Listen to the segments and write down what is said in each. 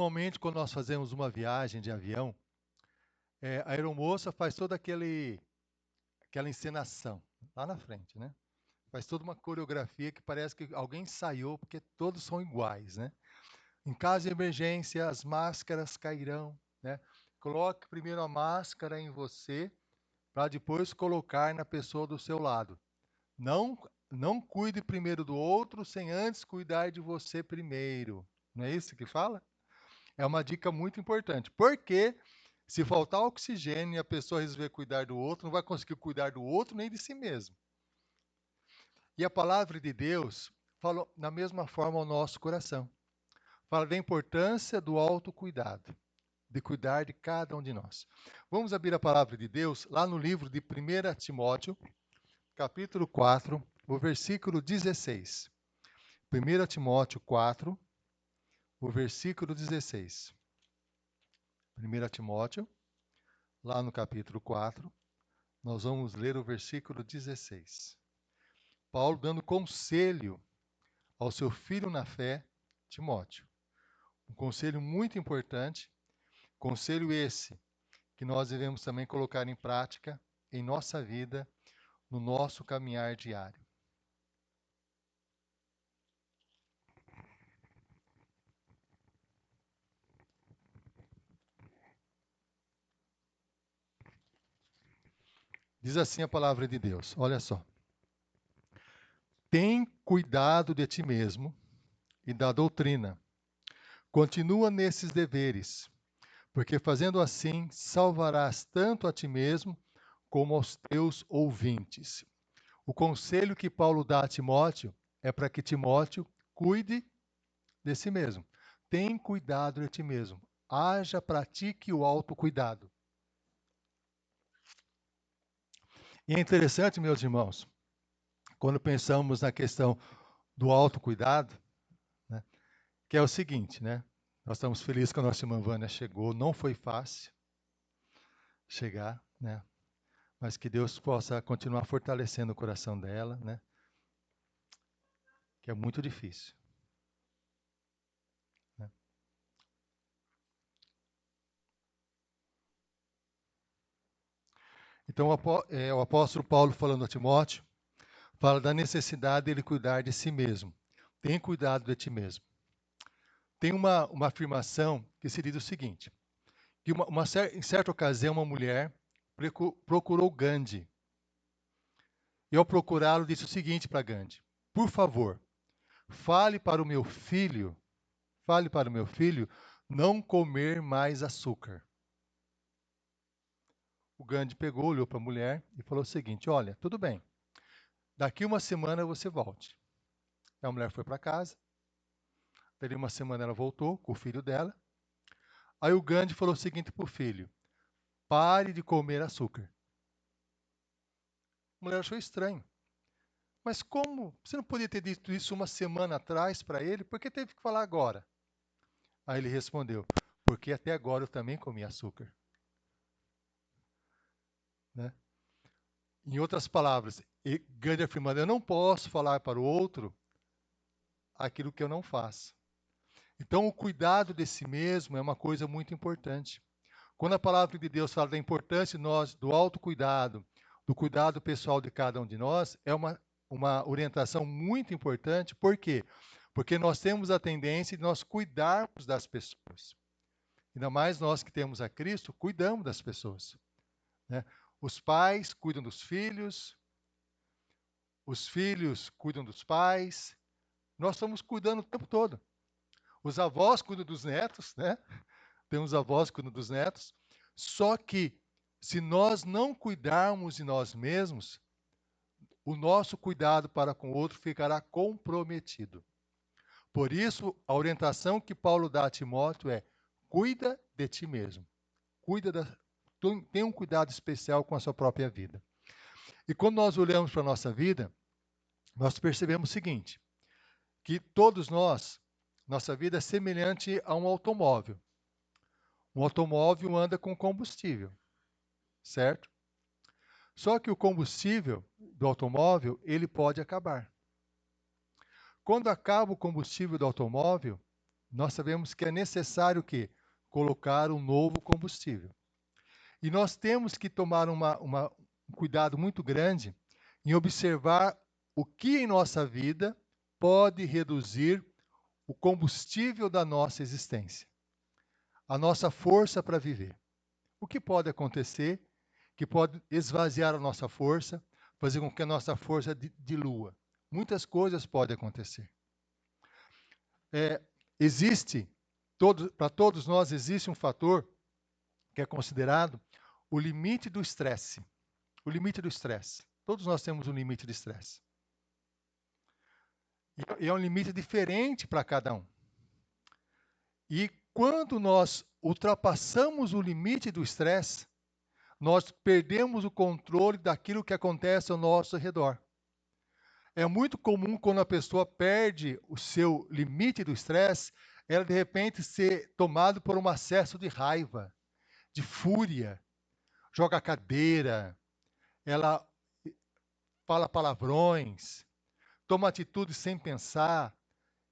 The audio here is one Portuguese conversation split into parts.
Normalmente, quando nós fazemos uma viagem de avião, a aeromoça faz toda aquela encenação lá na frente, né? Faz toda uma coreografia que parece que alguém ensaiou, porque todos são iguais, né? Em caso de emergência, as máscaras cairão, né? Coloque primeiro a máscara em você, para depois colocar na pessoa do seu lado. Não, não cuide primeiro do outro, sem antes cuidar de você primeiro. Não é isso que fala? É uma dica muito importante. Porque se faltar oxigênio e a pessoa resolver cuidar do outro, não vai conseguir cuidar do outro nem de si mesmo. E a palavra de Deus fala da mesma forma ao nosso coração. Fala da importância do autocuidado, de cuidar de cada um de nós. Vamos abrir a palavra de Deus lá no livro de 1 Timóteo, capítulo 4, o versículo 16. 1 Timóteo 4, o versículo 16. 1 Timóteo, lá no capítulo 4, nós vamos ler o versículo 16. Paulo dando conselho ao seu filho na fé, Timóteo. Um conselho muito importante, conselho esse que nós devemos também colocar em prática em nossa vida, no nosso caminhar diário. Diz assim a palavra de Deus, olha só. Tem cuidado de ti mesmo e da doutrina. Continua nesses deveres, porque fazendo assim salvarás tanto a ti mesmo como aos teus ouvintes. O conselho que Paulo dá a Timóteo é para que Timóteo cuide de si mesmo. Tem cuidado de ti mesmo. Haja, pratique o autocuidado. E é interessante, meus irmãos, quando pensamos na questão do autocuidado, né, que é o seguinte, né? Nós estamos felizes que a nossa irmã Vânia chegou. Não foi fácil chegar, né? Mas que Deus possa continuar fortalecendo o coração dela, né? Que é muito difícil. Né? Então, o apóstolo Paulo, falando a Timóteo, fala da necessidade dele cuidar de si mesmo. Tem cuidado de ti mesmo. Tem uma afirmação que se diz o seguinte, que em certa ocasião uma mulher procurou Gandhi. E ao procurá-lo, disse o seguinte para Gandhi, por favor, fale para o meu filho não comer mais açúcar. O Gandhi pegou, olhou para a mulher e falou o seguinte, olha, tudo bem, daqui uma semana você volte. A mulher foi para casa, daí uma semana ela voltou com o filho dela. Aí o Gandhi falou o seguinte para o filho, pare de comer açúcar. A mulher achou estranho. Mas como? Você não podia ter dito isso uma semana atrás para ele? Por que teve que falar agora? Aí ele respondeu, porque até agora eu também comi açúcar. Né? Em outras palavras, Gandhi afirmando, eu não posso falar para o outro aquilo que eu não faço. Então, o cuidado de si mesmo é uma coisa muito importante. Quando a palavra de Deus fala da importância do autocuidado, do cuidado pessoal de cada um de nós, é uma orientação muito importante. Por quê? Porque nós temos a tendência de nós cuidarmos das pessoas. Ainda mais nós que temos a Cristo, cuidamos das pessoas. Né? Os pais cuidam dos filhos, os filhos cuidam dos pais, nós estamos cuidando o tempo todo. Os avós cuidam dos netos, né? Temos avós que cuidam dos netos. Só que, se nós não cuidarmos de nós mesmos, o nosso cuidado para com o outro ficará comprometido. Por isso, a orientação que Paulo dá a Timóteo é: cuida de ti mesmo. Tenha um cuidado especial com a sua própria vida. E quando nós olhamos para a nossa vida, nós percebemos o seguinte, que todos nós, nossa vida é semelhante a um automóvel. Um automóvel anda com combustível, certo? Só que o combustível do automóvel, ele pode acabar. Quando acaba o combustível do automóvel, nós sabemos que é necessário que colocar um novo combustível. E nós temos que tomar um cuidado muito grande em observar o que em nossa vida pode reduzir o combustível da nossa existência, a nossa força para viver. O que pode acontecer que pode esvaziar a nossa força, fazer com que a nossa força dilua? Muitas coisas podem acontecer. Existe, para todos nós, existe um fator que é considerado o limite do estresse. O limite do estresse. Todos nós temos um limite de estresse. E é um limite diferente para cada um. E quando nós ultrapassamos o limite do estresse, nós perdemos o controle daquilo que acontece ao nosso redor. É muito comum quando a pessoa perde o seu limite do estresse, ela de repente ser tomada por um acesso de raiva, de fúria, joga a cadeira, ela fala palavrões, toma atitudes sem pensar.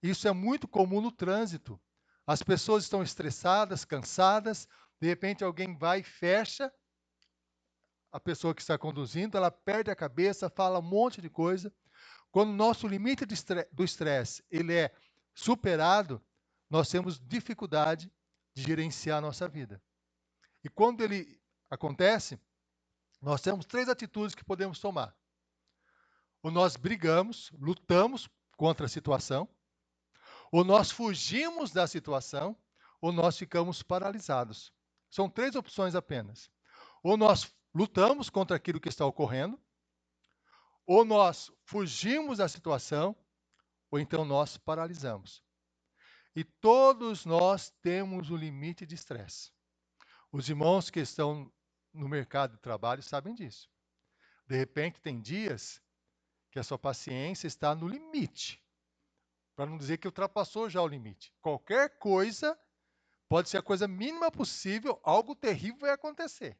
Isso é muito comum no trânsito. As pessoas estão estressadas, cansadas, de repente alguém vai e fecha a pessoa que está conduzindo, ela perde a cabeça, fala um monte de coisa. Quando o nosso limite do estresse ele é superado, nós temos dificuldade de gerenciar a nossa vida. E quando ele acontece, nós temos 3 atitudes que podemos tomar. Ou nós brigamos, lutamos contra a situação, ou nós fugimos da situação, ou nós ficamos paralisados. São 3 opções apenas. Ou nós lutamos contra aquilo que está ocorrendo, ou nós fugimos da situação, ou então nós paralisamos. E todos nós temos um limite de estresse. Os irmãos que estão no mercado de trabalho sabem disso. De repente, tem dias que a sua paciência está no limite, para não dizer que ultrapassou já o limite. Qualquer coisa, pode ser a coisa mínima possível, algo terrível vai acontecer.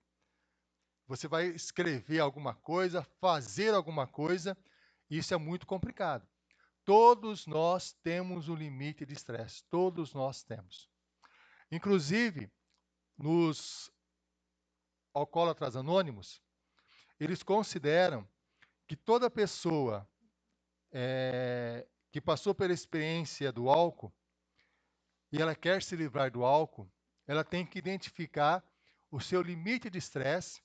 Você vai escrever alguma coisa, fazer alguma coisa, e isso é muito complicado. Todos nós temos um limite de estresse, todos nós temos. Inclusive, nos alcoólatras anônimos, eles consideram que toda pessoa que passou pela experiência do álcool e ela quer se livrar do álcool, ela tem que identificar o seu limite de estresse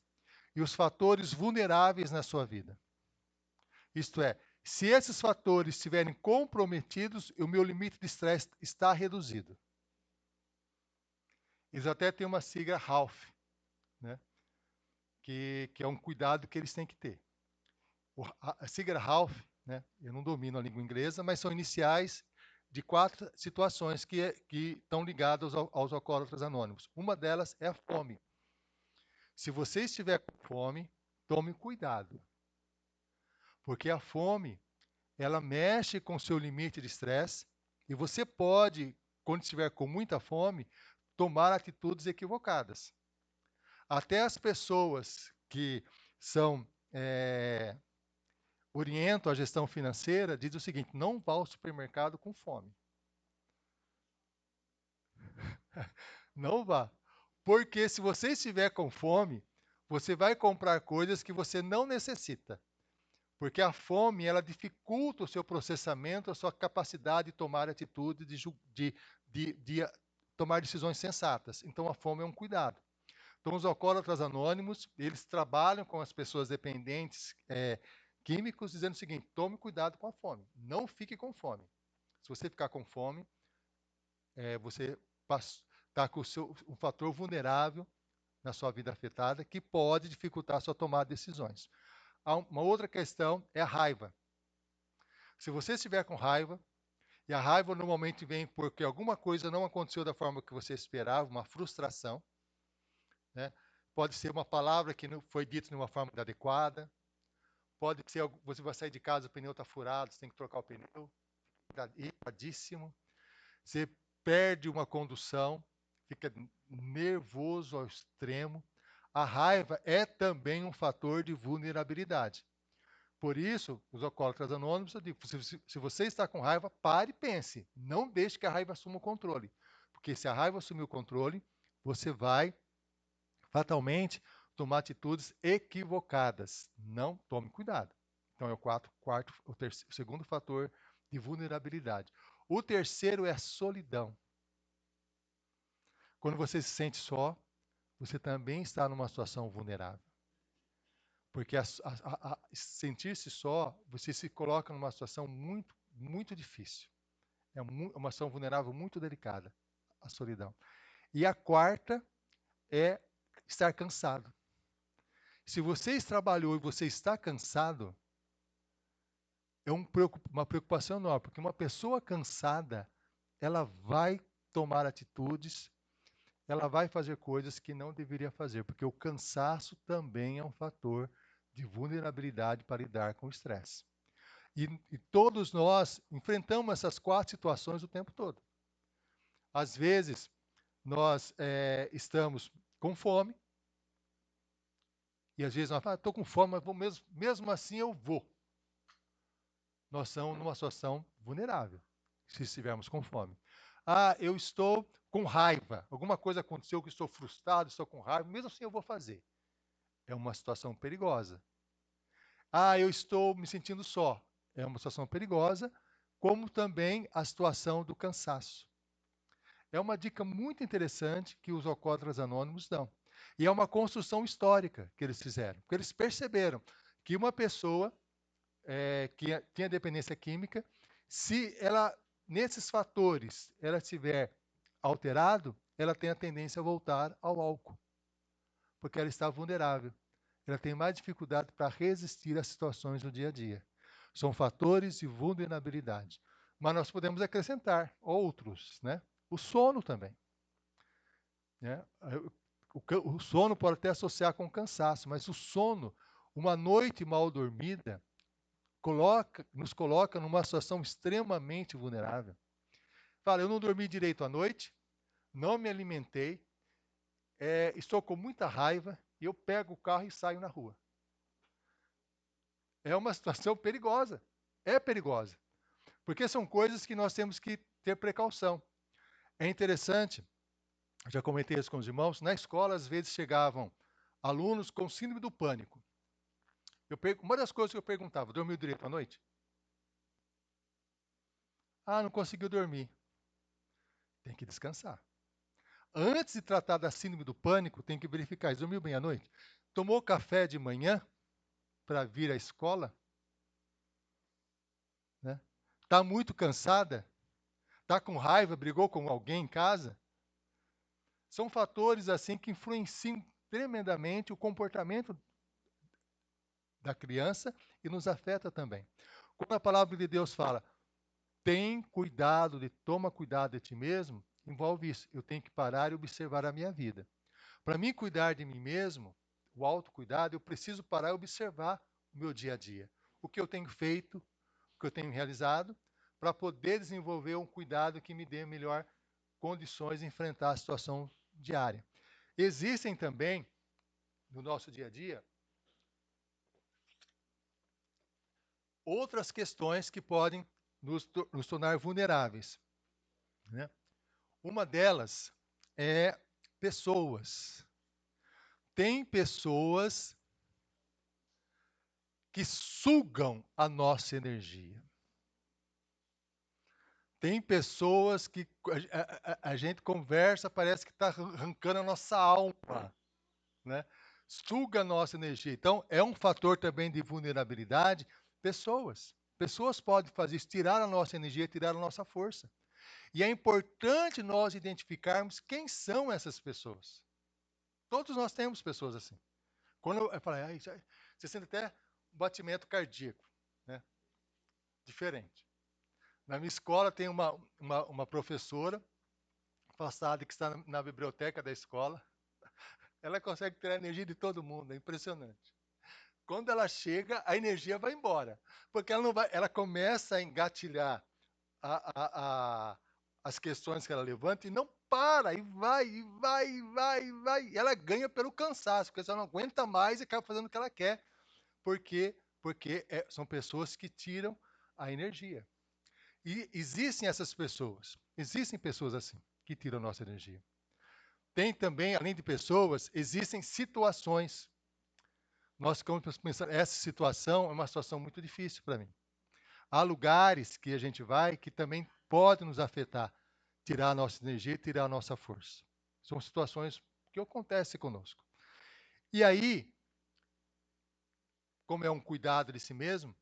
e os fatores vulneráveis na sua vida. Isto é, se esses fatores estiverem comprometidos, o meu limite de estresse está reduzido. Eles até têm uma sigla HALF, né? que é um cuidado que eles têm que ter. A sigla HALF, né? Eu não domino a língua inglesa, mas são iniciais de 4 situações que estão ligadas aos alcoólatras anônimos. Uma delas é a fome. Se você estiver com fome, tome cuidado. Porque a fome, ela mexe com o seu limite de estresse e você pode, quando estiver com muita fome, tomar atitudes equivocadas. Até as pessoas que orientam a gestão financeira dizem o seguinte: não vá ao supermercado com fome. Não vá. Porque se você estiver com fome, você vai comprar coisas que você não necessita. Porque a fome, ela dificulta o seu processamento, a sua capacidade de tomar atitude, de tomar decisões sensatas. Então, a fome é um cuidado. Então, os alcoólatras anônimos, eles trabalham com as pessoas dependentes químicos, dizendo o seguinte: tome cuidado com a fome, não fique com fome. Se você ficar com fome, você está com um fator vulnerável na sua vida afetada, que pode dificultar a sua tomada de decisões. Uma outra questão é a raiva. Se você estiver com raiva, e a raiva normalmente vem porque alguma coisa não aconteceu da forma que você esperava, uma frustração, né? Pode ser uma palavra que não foi dita de uma forma inadequada, pode ser você vai sair de casa, o pneu está furado, você tem que trocar o pneu, irritadíssimo, você perde uma condução, fica nervoso ao extremo. A raiva é também um fator de vulnerabilidade. Por isso, os alcoólatras anônimos, eu digo, se você está com raiva, pare e pense. Não deixe que a raiva assuma o controle. Porque se a raiva assumir o controle, você vai fatalmente tomar atitudes equivocadas. Não tome cuidado. Então é o segundo fator de vulnerabilidade. O terceiro é a solidão. Quando você se sente só, você também está numa situação vulnerável. Porque sentir-se só, você se coloca numa situação muito, muito difícil. É uma situação vulnerável muito delicada, a solidão. E a quarta é estar cansado. Se você trabalhou e você está cansado, é uma preocupação enorme, porque uma pessoa cansada, ela vai tomar atitudes, ela vai fazer coisas que não deveria fazer, porque o cansaço também é um fator de vulnerabilidade para lidar com o estresse. E todos nós enfrentamos essas 4 situações o tempo todo. Às vezes, nós estamos com fome, e às vezes nós falamos, estou com fome, mas mesmo assim eu vou. Nós estamos numa situação vulnerável, se estivermos com fome. Ah, eu estou com raiva, alguma coisa aconteceu que estou frustrado, estou com raiva, mesmo assim eu vou fazer. É uma situação perigosa. Ah, eu estou me sentindo só. É uma situação perigosa, como também a situação do cansaço. É uma dica muito interessante que os alcoólatras anônimos dão. E é uma construção histórica que eles fizeram. Porque eles perceberam que uma pessoa que tinha dependência química, se ela, nesses fatores, ela estiver alterado, ela tem a tendência a voltar ao álcool. Porque ela está vulnerável. Ela tem mais dificuldade para resistir às situações do dia a dia. São fatores de vulnerabilidade. Mas nós podemos acrescentar outros, né? O sono também. Né? O sono pode até associar com cansaço, mas o sono, uma noite mal dormida, nos coloca numa situação extremamente vulnerável. Fala, eu não dormi direito à noite, não me alimentei, estou com muita raiva, e eu pego o carro e saio na rua. É uma situação perigosa. É perigosa. Porque são coisas que nós temos que ter precaução. É interessante, já comentei isso com os irmãos, na escola às vezes chegavam alunos com síndrome do pânico. Uma das coisas que eu perguntava, dormiu direito à noite? Ah, não conseguiu dormir. Tem que descansar. Antes de tratar da síndrome do pânico, tem que verificar, dormiu bem à noite? Tomou café de manhã para vir à escola? Né? Está muito cansada? Está com raiva? Brigou com alguém em casa? São fatores assim que influenciam tremendamente o comportamento da criança e nos afeta também. Quando a palavra de Deus fala, toma cuidado de ti mesmo, envolve isso. Eu tenho que parar e observar a minha vida. Para mim cuidar de mim mesmo, o autocuidado, eu preciso parar e observar o meu dia a dia. O que eu tenho feito, o que eu tenho realizado, para poder desenvolver um cuidado que me dê melhor condições de enfrentar a situação diária. Existem também, no nosso dia a dia, outras questões que podem nos tornar vulneráveis. Né? Uma delas é pessoas. Tem pessoas que sugam a nossa energia. Tem pessoas que a gente conversa, parece que está arrancando a nossa alma, né? Suga a nossa energia. Então, é um fator também de vulnerabilidade. Pessoas podem fazer isso, tirar a nossa energia, tirar a nossa força. E é importante nós identificarmos quem são essas pessoas. Todos nós temos pessoas assim. Quando eu falei, você sente até um batimento cardíaco, né? Diferente. Na minha escola tem uma professora afastada que está na biblioteca da escola. Ela consegue tirar a energia de todo mundo, é impressionante. Quando ela chega, a energia vai embora. Porque ela começa a engatilhar as questões que ela levanta e não para, e vai, e vai, e vai, e vai. E ela ganha pelo cansaço, porque ela não aguenta mais e acaba fazendo o que ela quer, porque porque são pessoas que tiram a energia. E existem pessoas assim, que tiram a nossa energia. Tem também, além de pessoas, existem situações. Nós ficamos pensando, essa situação é uma situação muito difícil para mim. Há lugares que a gente vai que também podem nos afetar, tirar a nossa energia e tirar a nossa força. São situações que acontecem conosco. E aí, como é um cuidado de si mesmo,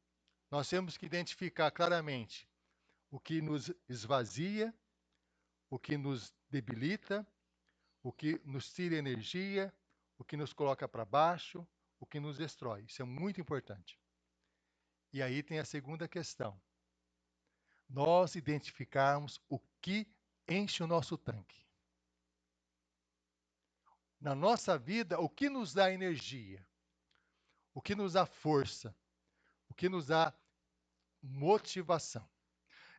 nós temos que identificar claramente o que nos esvazia, o que nos debilita, o que nos tira energia, o que nos coloca para baixo, o que nos destrói. Isso é muito importante. E aí tem a segunda questão. Nós identificarmos o que enche o nosso tanque. Na nossa vida, o que nos dá energia, o que nos dá força, o que nos dá motivação.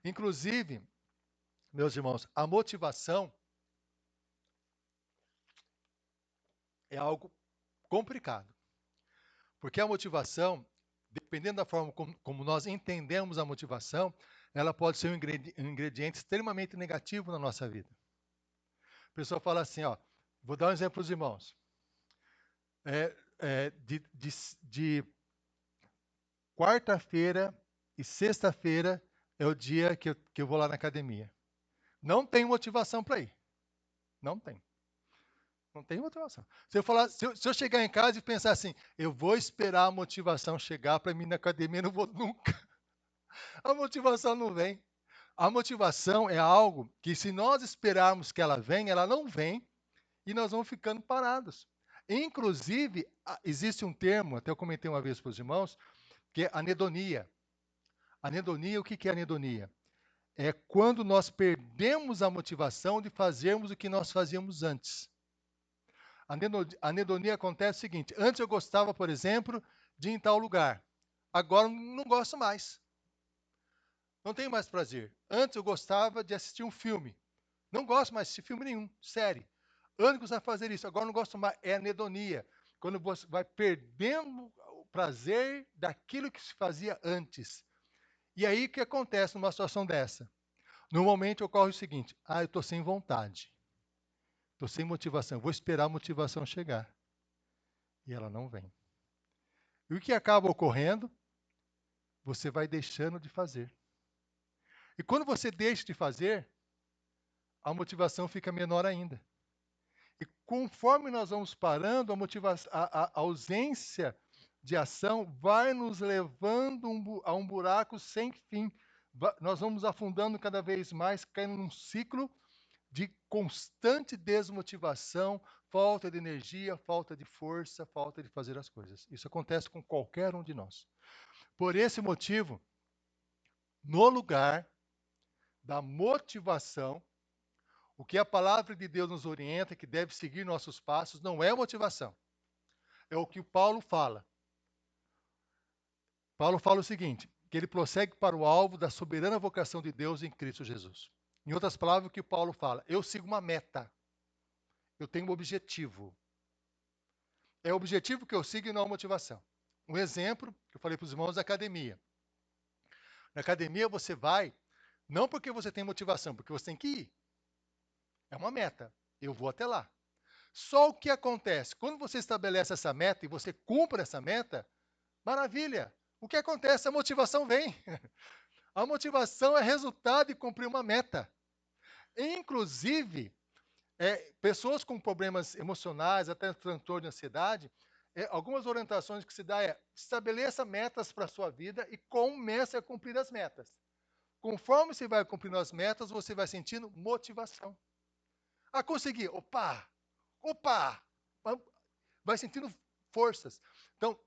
Inclusive, meus irmãos, a motivação é algo complicado. Porque a motivação, dependendo da forma como nós entendemos a motivação, ela pode ser um ingrediente extremamente negativo na nossa vida. A pessoa fala assim, ó, vou dar um exemplo para os irmãos. De quarta-feira e sexta-feira é o dia que eu vou lá na academia. Não tem motivação para ir. Não tem. Não tem motivação. Se eu chegar em casa e pensar assim, eu vou esperar a motivação chegar para mim na academia, não vou nunca. A motivação não vem. A motivação é algo que, se nós esperarmos que ela venha, ela não vem e nós vamos ficando parados. Inclusive, existe um termo, até eu comentei uma vez para os irmãos, que é anedonia. Anedonia, o que é anedonia? É quando nós perdemos a motivação de fazermos o que nós fazíamos antes. A anedonia acontece o seguinte: antes eu gostava, por exemplo, de ir em tal lugar. Agora não gosto mais. Não tenho mais prazer. Antes eu gostava de assistir um filme. Não gosto mais de assistir filme nenhum, série. Antes eu gostava de fazer isso, agora não gosto mais. É anedonia. Quando você vai perdendo o prazer daquilo que se fazia antes. E aí o que acontece numa situação dessa? Normalmente ocorre o seguinte: eu estou sem vontade. Estou sem motivação. Eu vou esperar a motivação chegar. E ela não vem. E o que acaba ocorrendo? Você vai deixando de fazer. E quando você deixa de fazer, a motivação fica menor ainda. E conforme nós vamos parando, a ausência de ação vai nos levando a um buraco sem fim. Nós vamos afundando cada vez mais, caindo num ciclo de constante desmotivação, falta de energia, falta de força, falta de fazer as coisas. Isso acontece com qualquer um de nós. Por esse motivo, no lugar da motivação, o que a palavra de Deus nos orienta, que deve seguir nossos passos, não é motivação. É o que o Paulo fala. Paulo fala o seguinte, que ele prossegue para o alvo da soberana vocação de Deus em Cristo Jesus. Em outras palavras, o que Paulo fala? Eu sigo uma meta. Eu tenho um objetivo. É o objetivo que eu sigo e não a motivação. Um exemplo que eu falei para os irmãos da academia. Na academia você vai, não porque você tem motivação, porque você tem que ir. É uma meta. Eu vou até lá. Só o que acontece? Quando você estabelece essa meta e você cumpre essa meta, maravilha. O que acontece? A motivação vem. A motivação é resultado de cumprir uma meta. Inclusive, pessoas com problemas emocionais, até transtorno de ansiedade, algumas orientações que se dá estabeleça metas para a sua vida e comece a cumprir as metas. Conforme você vai cumprindo as metas, você vai sentindo motivação. A conseguir, opa, vai sentindo forças. Então,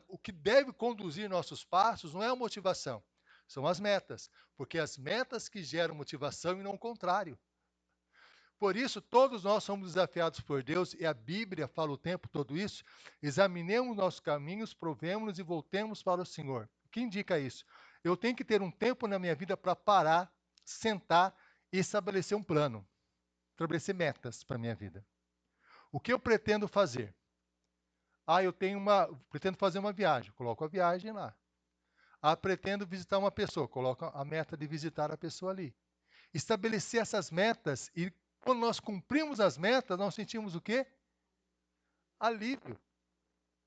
o que deve conduzir nossos passos não é a motivação, são as metas, porque as metas que geram motivação e não o contrário. Por isso, todos nós somos desafiados por Deus, e a Bíblia fala o tempo todo isso, examinemos nossos caminhos, provemos-nos e voltemos para o Senhor. O que indica isso? Eu tenho que ter um tempo na minha vida para parar, sentar e estabelecer um plano, estabelecer metas para a minha vida. O que eu pretendo fazer? Eu pretendo fazer uma viagem, coloco a viagem lá. Ah, pretendo visitar uma pessoa. Coloca a meta de visitar a pessoa ali. Estabelecer essas metas e quando nós cumprimos as metas, nós sentimos o quê? Alívio.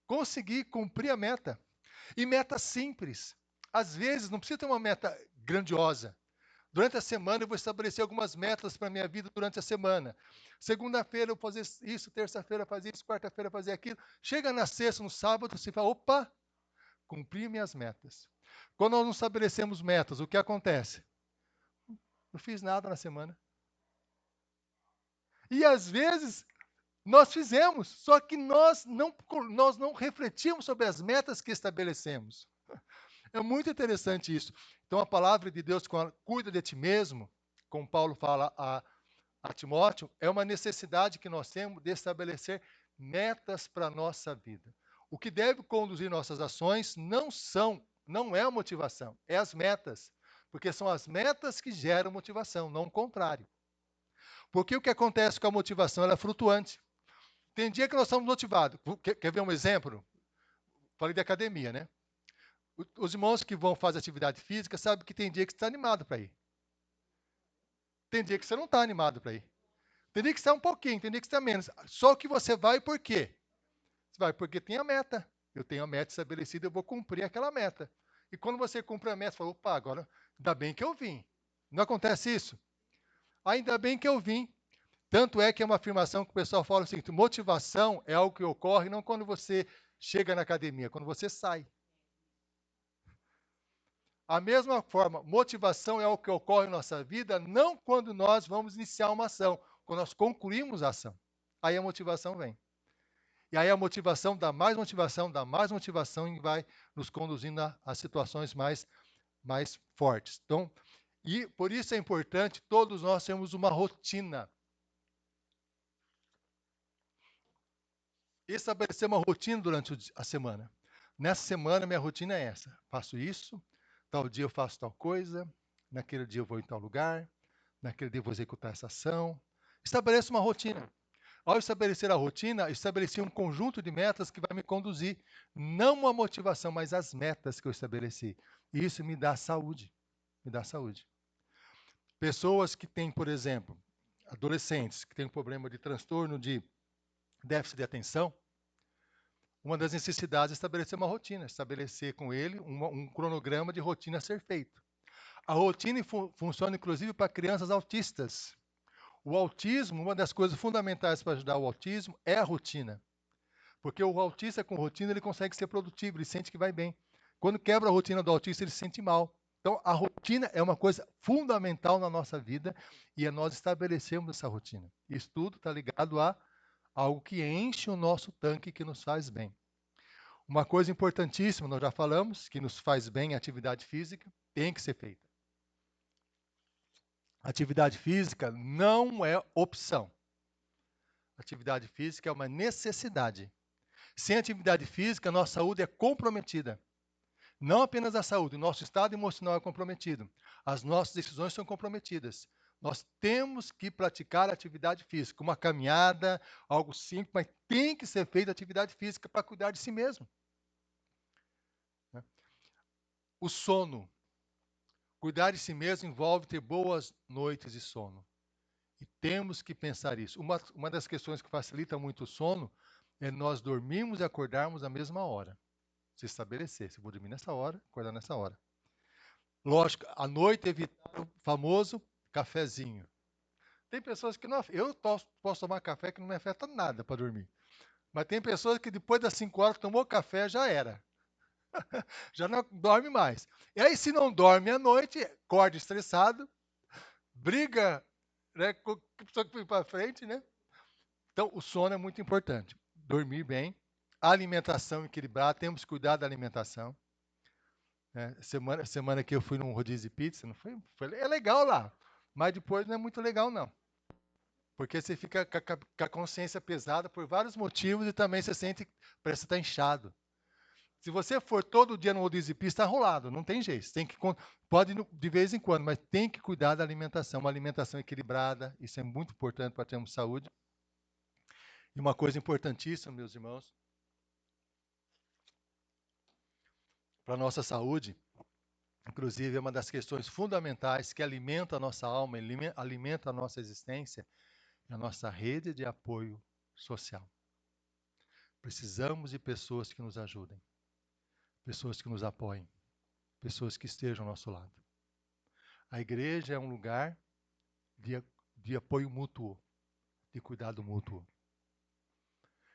Conseguir cumprir a meta. E meta simples. Às vezes, não precisa ter uma meta grandiosa. Durante a semana, eu vou estabelecer algumas metas para a minha vida durante a semana. Segunda-feira, eu vou fazer isso, terça-feira, fazer isso, quarta-feira, fazer aquilo. Chega na sexta, no sábado, você fala, opa, cumpri minhas metas. Quando nós não estabelecemos metas, o que acontece? Não fiz nada na semana. E às vezes, nós fizemos, só que nós não refletimos sobre as metas que estabelecemos. É muito interessante isso. Então, a palavra de Deus, cuida de ti mesmo, como Paulo fala a Timóteo, é uma necessidade que nós temos de estabelecer metas para a nossa vida. O que deve conduzir nossas ações não é a motivação, é as metas. Porque são as metas que geram motivação, não o contrário. Porque o que acontece com a motivação? Ela é flutuante. Tem dia que nós estamos motivados. Quer ver um exemplo? Falei de academia, né? Os irmãos que vão fazer atividade física sabem que tem dia que você está animado para ir. Tem dia que você não está animado para ir. Tem dia que você está um pouquinho, tem dia que você está menos. Só que você vai por quê? Você vai porque tem a meta. Eu tenho a meta estabelecida, eu vou cumprir aquela meta. E quando você cumpre a meta, você fala, opa, agora ainda bem que eu vim. Não acontece isso? Ainda bem que eu vim. Tanto é que é uma afirmação que o pessoal fala o seguinte, motivação é algo que ocorre não quando você chega na academia, quando você sai. A mesma forma, motivação é o que ocorre em nossa vida, não quando nós vamos iniciar uma ação, quando nós concluímos a ação. Aí a motivação vem. E aí a motivação dá mais motivação e vai nos conduzindo a situações mais fortes. Então, e por isso é importante todos nós termos uma rotina. Estabelecer uma rotina durante a semana. Nessa semana, minha rotina é essa. Faço isso, tal dia eu faço tal coisa, naquele dia eu vou em tal lugar, naquele dia eu vou executar essa ação. Estabeleço uma rotina. Ao estabelecer a rotina, estabeleci um conjunto de metas que vai me conduzir, não uma motivação, mas as metas que eu estabeleci. E isso me dá saúde, me dá saúde. Pessoas que têm, por exemplo, adolescentes que têm um problema de transtorno de déficit de atenção, uma das necessidades é estabelecer uma rotina, estabelecer com ele um cronograma de rotina a ser feito. A rotina funciona, inclusive, para crianças autistas. O autismo, uma das coisas fundamentais para ajudar o autismo é a rotina. Porque o autista com rotina, ele consegue ser produtivo, ele sente que vai bem. Quando quebra a rotina do autista, ele se sente mal. Então, a rotina é uma coisa fundamental na nossa vida e é nós estabelecermos essa rotina. Isso tudo está ligado a algo que enche o nosso tanque, que nos faz bem. Uma coisa importantíssima, nós já falamos, que nos faz bem a atividade física, tem que ser feita. Atividade física não é opção. Atividade física é uma necessidade. Sem atividade física, nossa saúde é comprometida. Não apenas a saúde, o nosso estado emocional é comprometido. As nossas decisões são comprometidas. Nós temos que praticar atividade física, uma caminhada, algo simples, mas tem que ser feita atividade física para cuidar de si mesmo. O sono. Cuidar de si mesmo envolve ter boas noites de sono. E temos que pensar isso. Uma das questões que facilita muito o sono é nós dormirmos e acordarmos na mesma hora. Se estabelecer, se eu vou dormir nessa hora, acordar nessa hora. Lógico, à noite evitar o famoso cafezinho. Tem pessoas que não. Eu posso tomar café que não me afeta nada para dormir. Mas tem pessoas que depois das 5 horas que tomou café já era. Já não dorme mais. E aí, se não dorme à noite, acorda estressado, briga, né, com a pessoa que foi para frente, né? Então, o sono é muito importante. Dormir bem, alimentação equilibrada, temos que cuidar da alimentação. Né? Semana que eu fui num rodízio de pizza, não foi, é legal lá, mas depois não é muito legal, não. Porque você fica com a consciência pesada por vários motivos e também você sente que parece estar inchado. Se você for todo dia no rodízio de pizza, está rolado, não tem jeito. Tem que, pode ir de vez em quando, mas tem que cuidar da alimentação. Uma alimentação equilibrada, isso é muito importante para termos saúde. E uma coisa importantíssima, meus irmãos, para a nossa saúde, inclusive é uma das questões fundamentais que alimenta a nossa alma, alimenta a nossa existência, é a nossa rede de apoio social. Precisamos de pessoas que nos ajudem, pessoas que nos apoiem, pessoas que estejam ao nosso lado. A igreja é um lugar de, de apoio mútuo, de cuidado mútuo.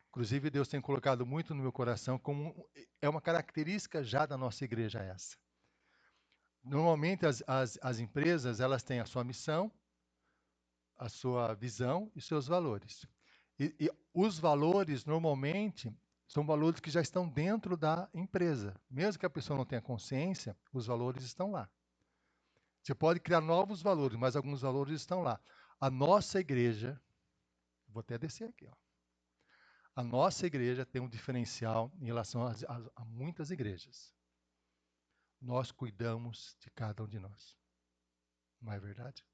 Inclusive, Deus tem colocado muito no meu coração como é uma característica já da nossa igreja essa. Normalmente, as empresas, elas têm a sua missão, a sua visão e seus valores. E os valores, normalmente, são valores que já estão dentro da empresa. Mesmo que a pessoa não tenha consciência, os valores estão lá. Você pode criar novos valores, mas alguns valores estão lá. A nossa igreja, vou até descer aqui, ó. A nossa igreja tem um diferencial em relação a muitas igrejas. Nós cuidamos de cada um de nós. Não é verdade?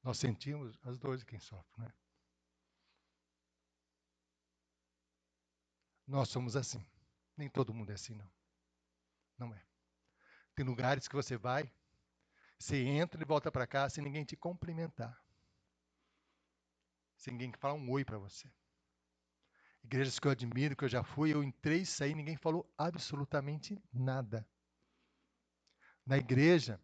Nós sentimos as dores de quem sofre, né? Nós somos assim. Nem todo mundo é assim, não. Não é. Tem lugares que você vai, você entra e volta para cá sem ninguém te cumprimentar. Sem ninguém falar um oi para você. Igrejas que eu admiro, que eu já fui, eu entrei e saí, ninguém falou absolutamente nada. Na igreja,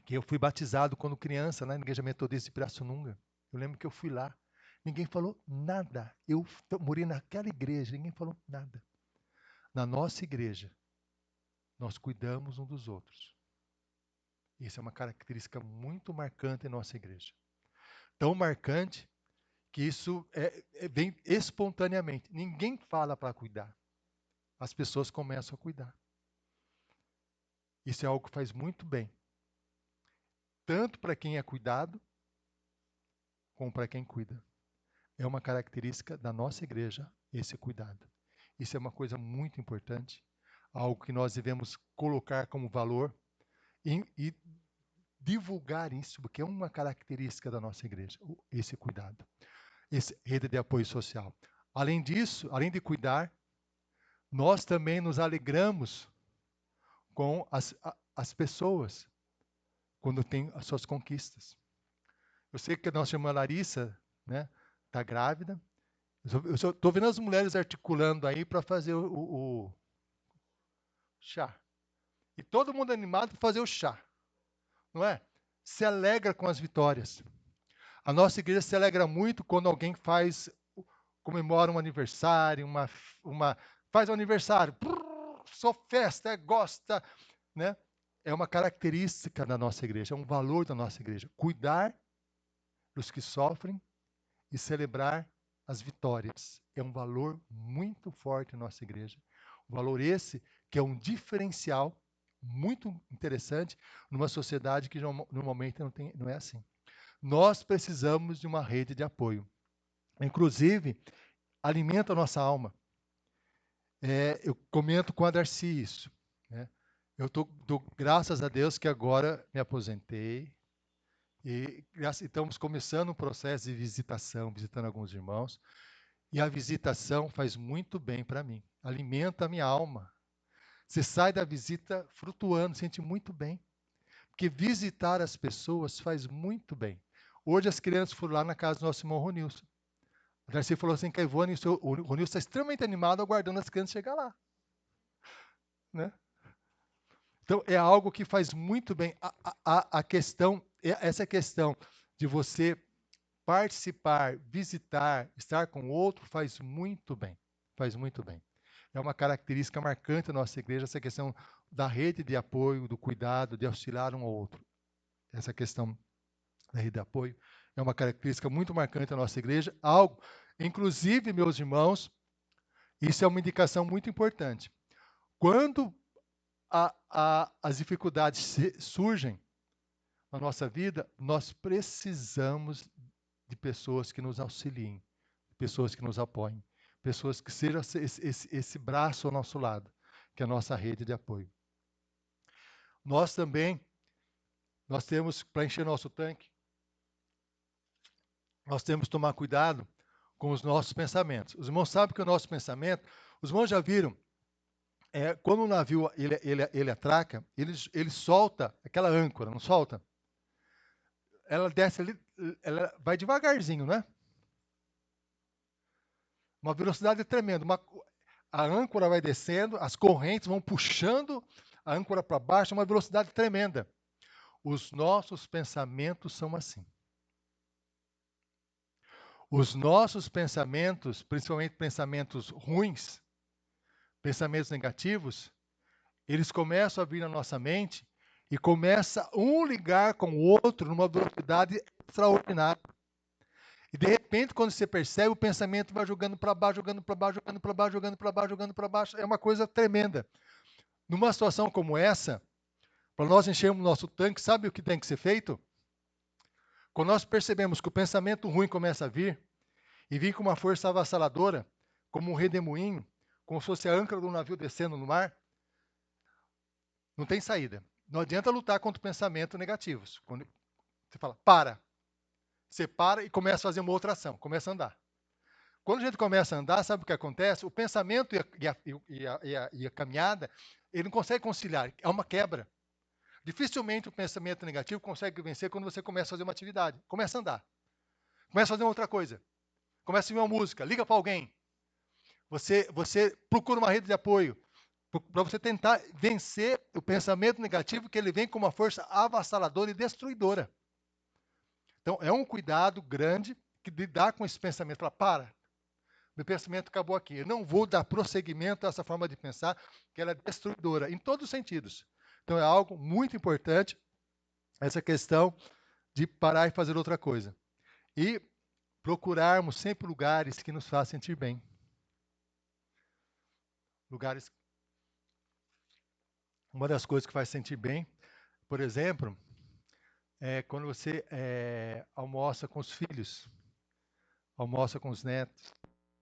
que eu fui batizado quando criança, na Igreja Metodista de Pirassununga, eu lembro que eu fui lá, ninguém falou nada. Eu morei naquela igreja, ninguém falou nada. Na nossa igreja, nós cuidamos um dos outros. Isso é uma característica muito marcante em nossa igreja. Tão marcante que isso vem espontaneamente. Ninguém fala para cuidar. As pessoas começam a cuidar. Isso é algo que faz muito bem. Tanto para quem é cuidado, como para quem cuida. É uma característica da nossa igreja, esse cuidado. Isso é uma coisa muito importante, algo que nós devemos colocar como valor e divulgar isso, porque é uma característica da nossa igreja, esse cuidado, essa rede de apoio social. Além disso, além de cuidar, nós também nos alegramos com as pessoas quando têm as suas conquistas. Eu sei que a nossa irmã Larissa, né, está grávida. Eu estou vendo as mulheres articulando aí para fazer o chá. E todo mundo animado para fazer o chá, não é? Se alegra com as vitórias. A nossa igreja se alegra muito quando alguém comemora um aniversário, faz um aniversário. Só festa, gosta, né? É uma característica da nossa igreja, é um valor da nossa igreja. Cuidar dos que sofrem e celebrar as vitórias. É um valor muito forte na nossa igreja. Um valor esse que é um diferencial muito interessante numa sociedade que normalmente não é assim. Nós precisamos de uma rede de apoio. Inclusive, alimenta a nossa alma. Eu comento com a Darcy isso. Né? Eu dou graças a Deus que agora me aposentei e estamos começando um processo de visitação, visitando alguns irmãos. E a visitação faz muito bem para mim. Alimenta a minha alma. Você sai da visita flutuando, sente muito bem. Porque visitar as pessoas faz muito bem. Hoje as crianças foram lá na casa do nosso irmão Ronilson. A Darcy falou assim que a Ivone, o Ronilson está extremamente animado aguardando as crianças chegar lá. Né? Então é algo que faz muito bem. A questão, essa questão de você participar, visitar, estar com o outro faz muito bem. Faz muito bem. É uma característica marcante da nossa igreja, essa questão da rede de apoio, do cuidado, de auxiliar um ao outro. Essa questão da rede de apoio é uma característica muito marcante da nossa igreja. Algo, inclusive, meus irmãos, isso é uma indicação muito importante. Quando as dificuldades surgem na nossa vida, nós precisamos de pessoas que nos auxiliem, pessoas que nos apoiem, pessoas que sejam esse braço ao nosso lado, que é a nossa rede de apoio. Nós também, nós temos, para encher nosso tanque, nós temos que tomar cuidado com os nossos pensamentos. Os irmãos sabem que o nosso pensamento, os irmãos já viram Quando o navio ele atraca, ele solta aquela âncora, não solta? Ela desce ali, ela vai devagarzinho, né? Uma velocidade tremenda. A âncora vai descendo, as correntes vão puxando a âncora para baixo, uma velocidade tremenda. Os nossos pensamentos são assim. Os nossos pensamentos, principalmente pensamentos ruins, pensamentos negativos, eles começam a vir na nossa mente e começa um ligar com o outro numa velocidade extraordinária. E de repente, quando você percebe, o pensamento vai jogando para baixo, jogando para baixo, jogando para baixo, jogando para baixo, jogando para baixo. É uma coisa tremenda. Numa situação como essa, para nós enchermos o nosso tanque, sabe o que tem que ser feito? Quando nós percebemos que o pensamento ruim começa a vir, e vir com uma força avassaladora, como um redemoinho, como se fosse a âncora do navio descendo no mar, não tem saída. Não adianta lutar contra pensamentos negativos. Quando você fala, para. Você para e começa a fazer uma outra ação, começa a andar. Quando a gente começa a andar, sabe o que acontece? O pensamento e a caminhada, ele não consegue conciliar, é uma quebra. Dificilmente o pensamento negativo consegue vencer quando você começa a fazer uma atividade. Começa a andar, começa a fazer uma outra coisa, começa a ouvir uma música, liga para alguém, você procura uma rede de apoio, para você tentar vencer o pensamento negativo, que ele vem com uma força avassaladora e destruidora. Então, é um cuidado grande que lidar com esse pensamento. Falar, para, meu pensamento acabou aqui. Eu não vou dar prosseguimento a essa forma de pensar, que ela é destruidora, em todos os sentidos. Então, é algo muito importante, essa questão de parar e fazer outra coisa. E procurarmos sempre lugares que nos façam sentir bem. Lugares. Uma das coisas que faz sentir bem, por exemplo, é quando você almoça com os filhos, almoça com os netos,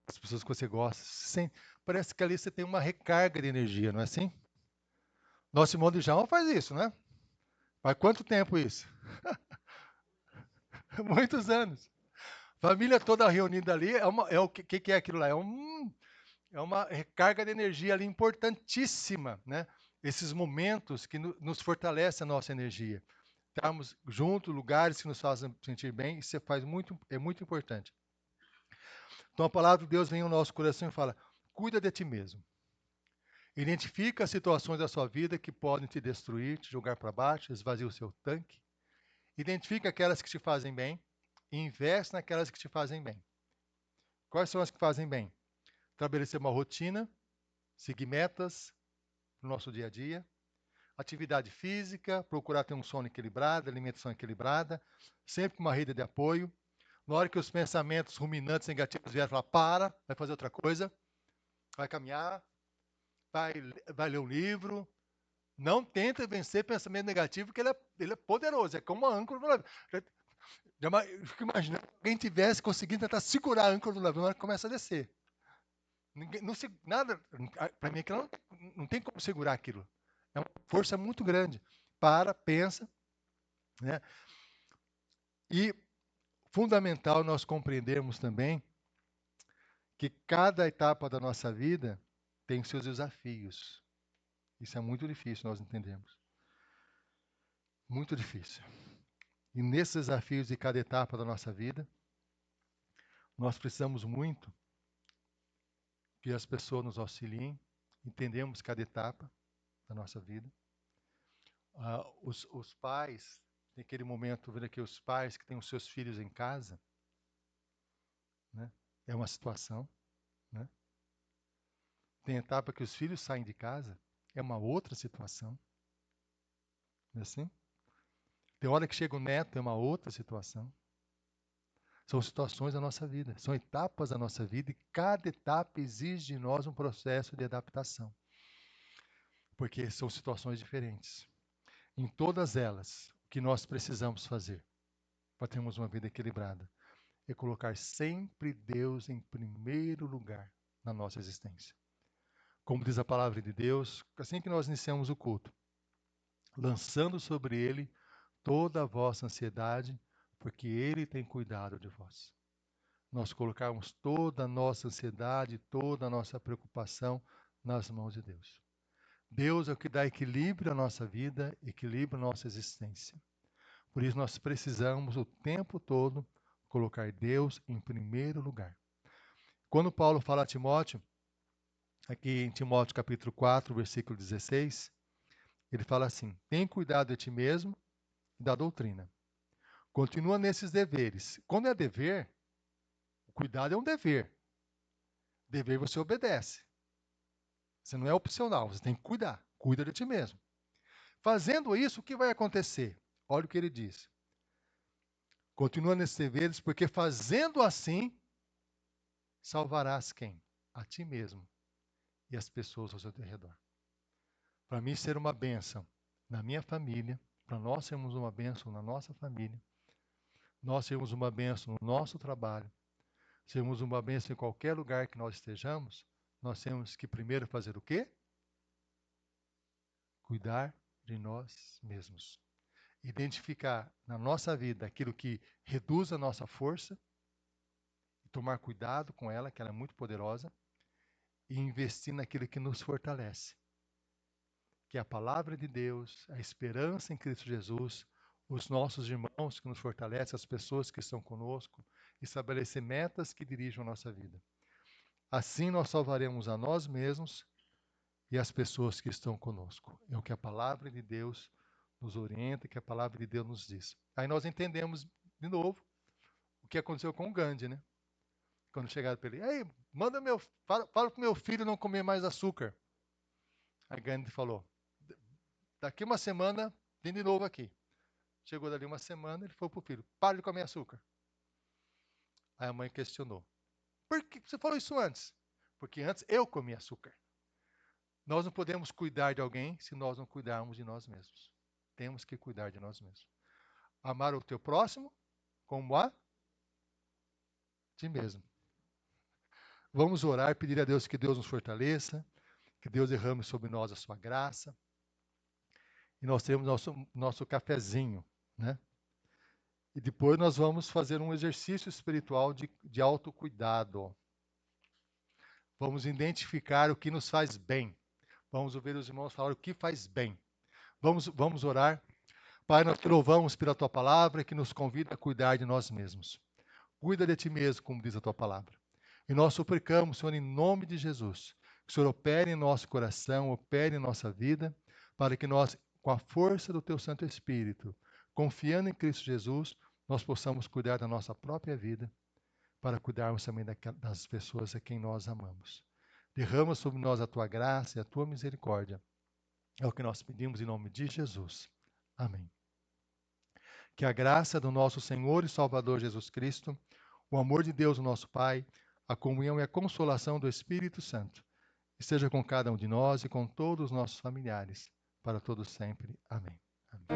as pessoas que você gosta. Parece que ali você tem uma recarga de energia, não é assim? Nosso irmão de João faz isso, né? Faz quanto tempo isso? Muitos anos. Família toda reunida ali, o que é aquilo lá? É uma recarga de energia ali importantíssima, né? Esses momentos que nos fortalecem a nossa energia. Estarmos juntos, lugares que nos fazem sentir bem, isso é muito importante. Então a palavra de Deus vem ao nosso coração e fala: cuida de ti mesmo. Identifica as situações da sua vida que podem te destruir, te jogar para baixo, esvazia o seu tanque. Identifica aquelas que te fazem bem e investe naquelas que te fazem bem. Quais são as que fazem bem? Estabelecer uma rotina, seguir metas no nosso dia a dia, atividade física, procurar ter um sono equilibrado, alimentação equilibrada, sempre com uma rede de apoio. Na hora que os pensamentos ruminantes negativos vierem, falar, para, vai fazer outra coisa, vai caminhar, vai, vai ler um livro. Não tenta vencer pensamento negativo, porque ele é poderoso, é como uma âncora. Eu fico imaginando que alguém tivesse conseguido tentar segurar a âncora do navio na hora que começa a descer. Ninguém, não, nada, para mim, aquilo não tem como segurar aquilo. É uma força muito grande. Para, pensa, né? E fundamental nós compreendermos também que cada etapa da nossa vida tem seus desafios. Isso é muito difícil nós entendermos. Muito difícil. E nesses desafios de cada etapa da nossa vida, nós precisamos muito que as pessoas nos auxiliem, entendemos cada etapa da nossa vida. Os pais, naquele momento, vendo aqui os pais que têm os seus filhos em casa, né? É uma situação, né? Tem etapa que os filhos saem de casa, é uma outra situação, não é assim? Tem hora que chega o neto, é uma outra situação. São situações da nossa vida, são etapas da nossa vida e cada etapa exige de nós um processo de adaptação, porque são situações diferentes. Em todas elas, o que nós precisamos fazer para termos uma vida equilibrada é colocar sempre Deus em primeiro lugar na nossa existência. Como diz a palavra de Deus, assim que nós iniciamos o culto, lançando sobre Ele toda a vossa ansiedade, porque Ele tem cuidado de vós. Nós colocarmos toda a nossa ansiedade, toda a nossa preocupação nas mãos de Deus. Deus é o que dá equilíbrio à nossa vida, equilíbrio à nossa existência. Por isso nós precisamos o tempo todo colocar Deus em primeiro lugar. Quando Paulo fala a Timóteo, aqui em Timóteo capítulo 4, versículo 16, ele fala assim: tem cuidado de ti mesmo e da doutrina. Continua nesses deveres. Quando é dever, o cuidado é um dever. Dever você obedece. Você não é opcional, você tem que cuidar. Cuida de ti mesmo. Fazendo isso, o que vai acontecer? Olha o que ele diz. Continua nesses deveres, porque fazendo assim, salvarás quem? A ti mesmo e as pessoas ao seu redor. Para mim ser uma bênção na minha família, para nós sermos uma bênção na nossa família, nós sermos uma bênção no nosso trabalho, sermos uma bênção em qualquer lugar que nós estejamos, nós temos que primeiro fazer o quê? Cuidar de nós mesmos. Identificar na nossa vida aquilo que reduz a nossa força, tomar cuidado com ela, que ela é muito poderosa, e investir naquilo que nos fortalece, que é a palavra de Deus, a esperança em Cristo Jesus, os nossos irmãos que nos fortalecem, as pessoas que estão conosco, estabelecer metas que dirijam a nossa vida. Assim nós salvaremos a nós mesmos e as pessoas que estão conosco. É o que a palavra de Deus nos orienta, que a palavra de Deus nos diz. Aí nós entendemos de novo o que aconteceu com o Gandhi, né? Quando chegaram para ele, ei, fala para o meu filho não comer mais açúcar. Aí Gandhi falou, daqui uma semana, vem de novo aqui. Chegou dali uma semana, ele falou para o filho, para de comer açúcar. Aí a mãe questionou, por que você falou isso antes? Porque antes eu comia açúcar. Nós não podemos cuidar de alguém se nós não cuidarmos de nós mesmos. Temos que cuidar de nós mesmos. Amar o teu próximo como a ti mesmo. Vamos orar e pedir a Deus que Deus nos fortaleça, que Deus derrame sobre nós a sua graça. E nós teremos nosso cafezinho, né? E depois nós vamos fazer um exercício espiritual de autocuidado. Vamos identificar o que nos faz bem. Vamos ouvir os irmãos falar o que faz bem. Vamos orar. Pai, nós te louvamos pela tua palavra que nos convida a cuidar de nós mesmos. Cuida de ti mesmo, como diz a tua palavra. E nós suplicamos, Senhor, em nome de Jesus, que o Senhor opere em nosso coração, opere em nossa vida, para que nós, com a força do teu Santo Espírito, confiando em Cristo Jesus, nós possamos cuidar da nossa própria vida, para cuidarmos também das pessoas a quem nós amamos. Derrama sobre nós a tua graça e a tua misericórdia. É o que nós pedimos em nome de Jesus. Amém. Que a graça do nosso Senhor e Salvador Jesus Cristo, o amor de Deus, o nosso Pai, a comunhão e a consolação do Espírito Santo esteja com cada um de nós e com todos os nossos familiares, para todos sempre. Amém. Amém.